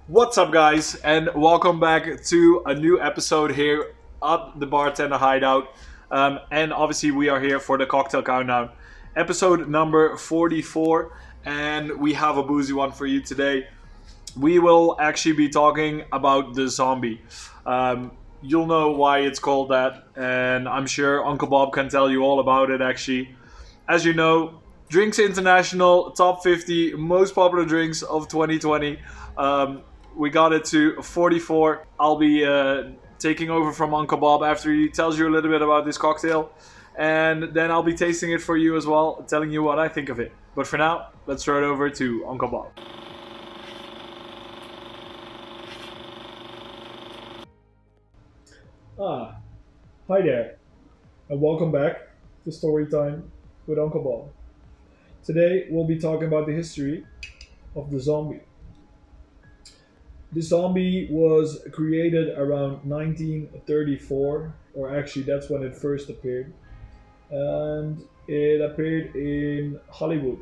What's up, guys, and welcome back to a new episode here at the Bartender Hideout. And obviously, we are here for the cocktail countdown, episode number 44, and we have a boozy one for you today. We will actually be talking about the zombie. You'll know why it's called that, and I'm sure Uncle Bob can tell you all about it actually. As you know, Drinks International top 50 most popular drinks of 2020. We got it to 44. I'll be taking over from Uncle Bob after he tells you a little bit about this cocktail. And then I'll be tasting it for you as well, telling you what I think of it. But for now, let's throw it over to Uncle Bob. Ah, hi there, and welcome back to Storytime with Uncle Bob. Today we'll be talking about the history of the zombie. The zombie was created around 1934, or actually that's when it first appeared, and it appeared in Hollywood,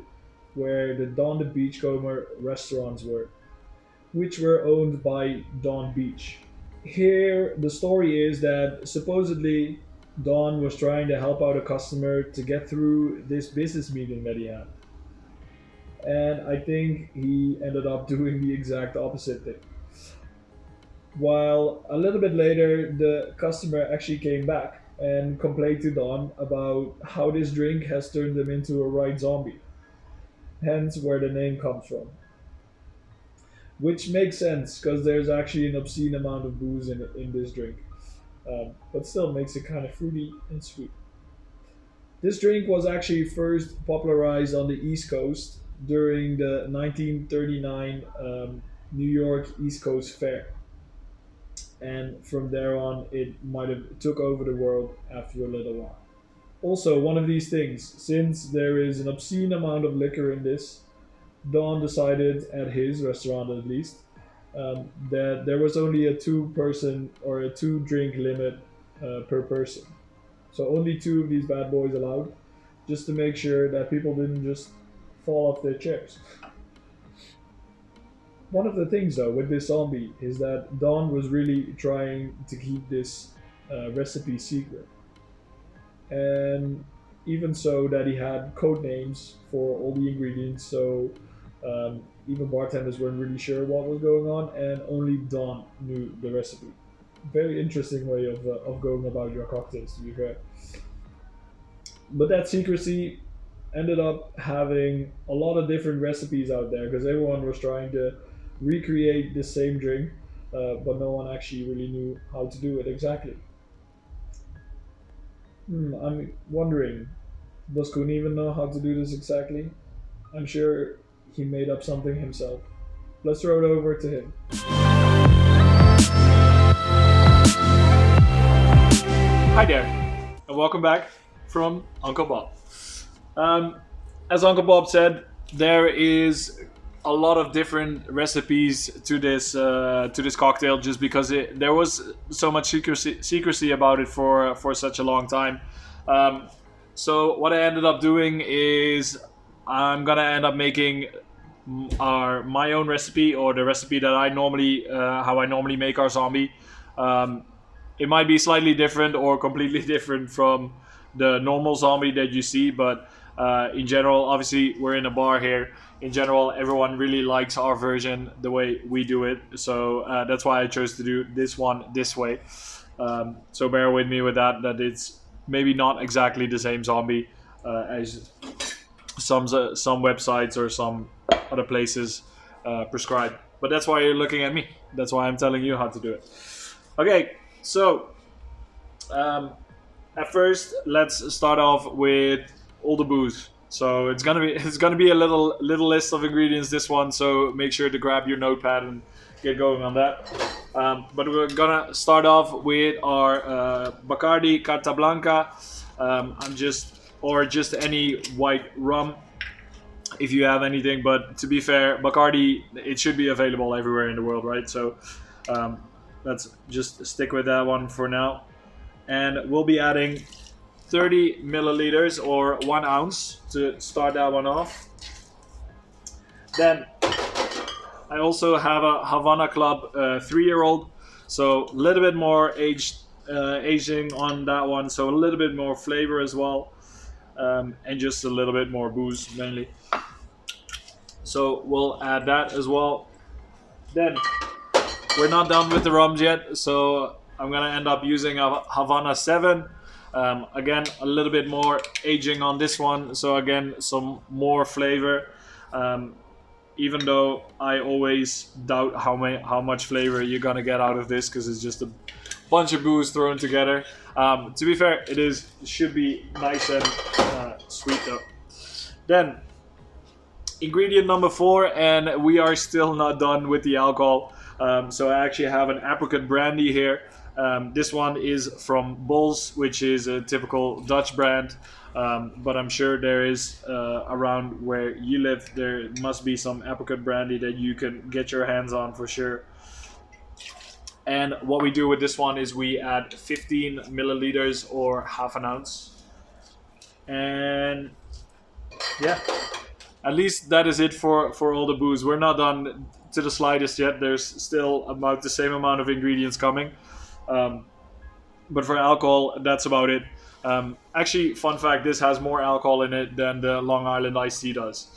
where the Don the Beachcomber restaurants were, which were owned by Don Beach. Here, the story is that supposedly Don was trying to help out a customer to get through this business meeting that he had. And I think he ended up doing the exact opposite thing. While a little bit later, the customer actually came back and complained to Don about how this drink has turned him into a right zombie, hence where the name comes from. Which makes sense because there's actually an obscene amount of booze in this drink, but still makes it kind of fruity and sweet. This drink was actually first popularized on the East Coast during the 1939 New York East Coast Fair, and from there on, it might have took over the world after a little while. Also, one of these things, since there is an obscene amount of liquor in this, Don decided, at his restaurant at least, that there was only a two-person or a two-drink limit per person. So only two of these bad boys allowed, just to make sure that people didn't just fall off their chairs. One of the things, though, with this zombie is that Don was really trying to keep this recipe secret. And even so that he had code names for all the ingredients, so even bartenders weren't really sure what was going on, and only Don knew the recipe. Very interesting way of going about your cocktails, to be fair. But that secrecy ended up having a lot of different recipes out there because everyone was trying to recreate the same drink, but no one actually really knew how to do it exactly. I'm wondering, does Kun even know how to do this exactly? I'm sure he made up something himself. Let's throw it over to him. Hi there, and welcome back from Uncle Bob. As Uncle Bob said, there is a lot of different recipes to this cocktail, just because there was so much secrecy about it for such a long time. So what I ended up doing is I'm gonna end up making my own recipe, or the recipe that I normally how I normally make our zombie. It might be slightly different or completely different from the normal zombie that you see, but in general, obviously we're in a bar here. In general, everyone really likes our version the way we do it, so that's why I chose to do this one this way. So bear with me with that it's maybe not exactly the same zombie as some websites or some other places prescribe. But that's why you're looking at me. That's why I'm telling you how to do it. Okay, so at first let's start off with all the booze. So it's gonna be a little list of ingredients, this one. So make sure to grab your notepad and get going on that. But we're gonna start off with our Bacardi Carta Blanca. Just any white rum, if you have anything. But to be fair, Bacardi, it should be available everywhere in the world, right? So let's just stick with that one for now. And we'll be adding 30 milliliters or 1 ounce to start that one off. Then I also have a Havana Club 3-year-old, so a little bit more aging on that one, so a little bit more flavor as well, and just a little bit more booze mainly. So we'll add that as well. Then we're not done with the rums yet, so I'm gonna end up using a Havana 7. Again, a little bit more aging on this one, so again, some more flavor. Even though I always doubt how much flavor you're gonna get out of this, because it's just a bunch of booze thrown together. To be fair, it should be nice and sweet though. Then ingredient number 4, and we are still not done with the alcohol. So I actually have an Apricot Brandy here. This one is from Bols, which is a typical Dutch brand, but I'm sure there is around where you live, there must be some Apricot Brandy that you can get your hands on for sure. And what we do with this one is we add 15 milliliters or half an ounce. And yeah, at least that is it for all the booze. We're not done to the slightest yet. There's still about the same amount of ingredients coming. But for alcohol, that's about it. Actually, fun fact, this has more alcohol in it than the Long Island iced tea does.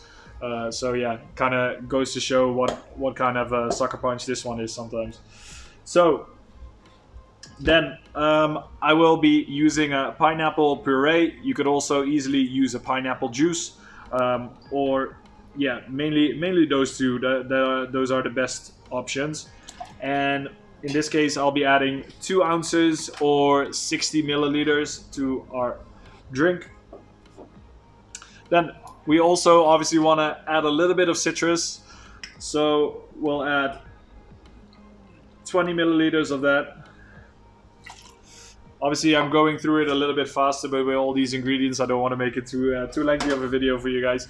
So yeah, kind of goes to show what kind of sucker punch this one is sometimes. So then I will be using a pineapple puree. You could also easily use a pineapple juice, or yeah, mainly those two. Those are the best options. And in this case, I'll be adding 2 ounces or 60 milliliters to our drink. Then we also obviously want to add a little bit of citrus, so we'll add 20 milliliters of that. Obviously, I'm going through it a little bit faster, but with all these ingredients, I don't want to make it too lengthy of a video for you guys.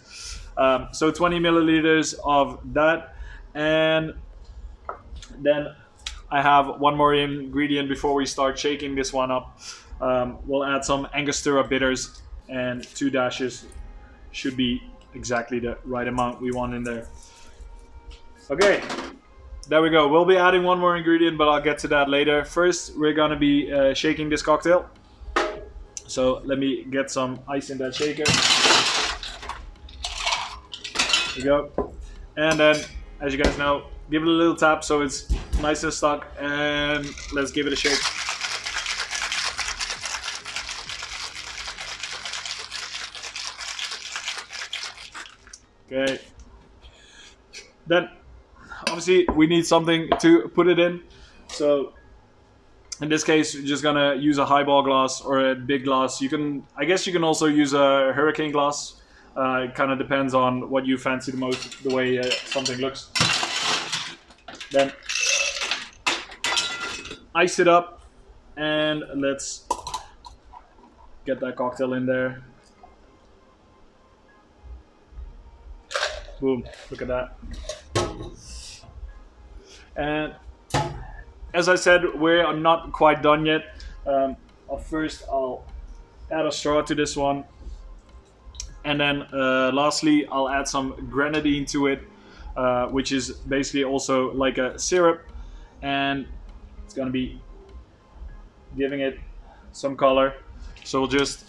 So 20 milliliters of that, and then I have one more ingredient before we start shaking this one up. We'll add some Angostura Bitters, and 2 dashes should be exactly the right amount we want in there. Okay, there we go. We'll be adding one more ingredient, but I'll get to that later. First, we're gonna be shaking this cocktail. So let me get some ice in that shaker. There we go. And then, as you guys know, give it a little tap so it's nice and stuck, and let's give it a shake. Okay. Then, obviously, we need something to put it in. So, in this case, we're just gonna use a highball glass or a big glass. I guess you can also use a hurricane glass. It kind of depends on what you fancy the most, the way something looks. Then ice it up, and let's get that cocktail in there. Boom, look at that. And as I said, we're not quite done yet. First, I'll add a straw to this one, and then lastly, I'll add some grenadine to it, which is basically also like a syrup, and it's gonna be giving it some color. So we'll just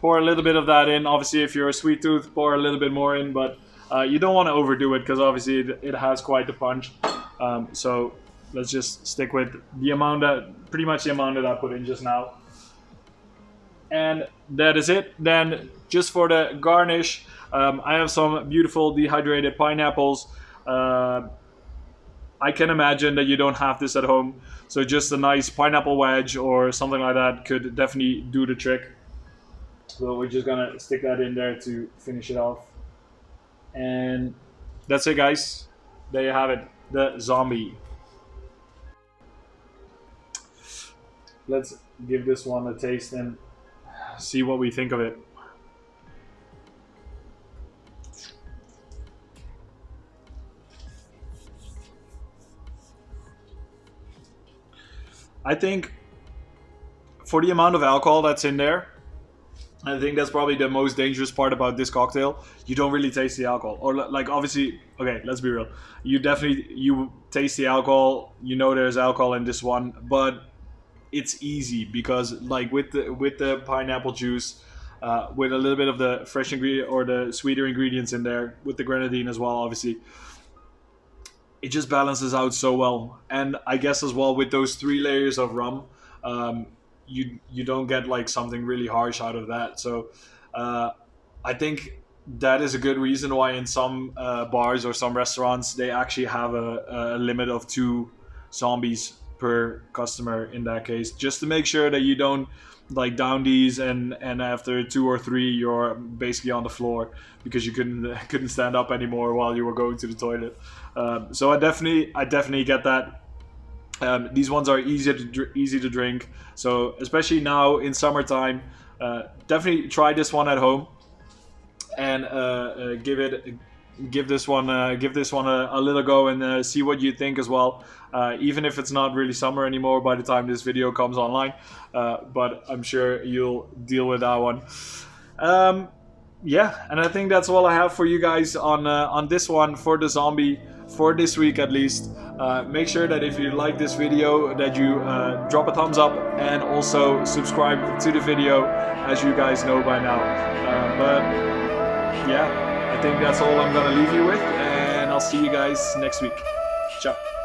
pour a little bit of that in. Obviously, if you're a sweet tooth, pour a little bit more in, but you don't want to overdo it, because obviously it has quite the punch. So let's just stick with the amount pretty much the amount that I put in just now. And that is it. Then just for the garnish, I have some beautiful dehydrated pineapples. I can imagine that you don't have this at home, so just a nice pineapple wedge or something like that could definitely do the trick. So we're just gonna stick that in there to finish it off. And that's it, guys. There you have it, the zombie. Let's give this one a taste and see what we think of it. I think for the amount of alcohol that's in there, I think that's probably the most dangerous part about this cocktail. You don't really taste the alcohol, or like obviously, okay, let's be real. You taste the alcohol. You know there's alcohol in this one, but it's easy because like with the pineapple juice, with a little bit of the fresh ingredient or the sweeter ingredients in there, with the grenadine as well, obviously, it just balances out so well. And I guess as well with those 3 layers of rum, you don't get like something really harsh out of that. So uh, I think that is a good reason why in some bars or some restaurants they actually have a limit of 2 zombies per customer in that case, just to make sure that you don't like down these and after 2 or 3 you're basically on the floor because you couldn't stand up anymore while you were going to the toilet. So I definitely get that. These ones are easy to drink. So especially now in summertime, definitely try this one at home and give this one a little go and see what you think as well. Even if it's not really summer anymore by the time this video comes online, but I'm sure you'll deal with that one. Yeah, and I think that's all I have for you guys on this one for the zombie for this week at least. Make sure that if you like this video that you drop a thumbs up and also subscribe to the video, as you guys know by now. But yeah, I think that's all I'm gonna leave you with, and I'll see you guys next week. Ciao.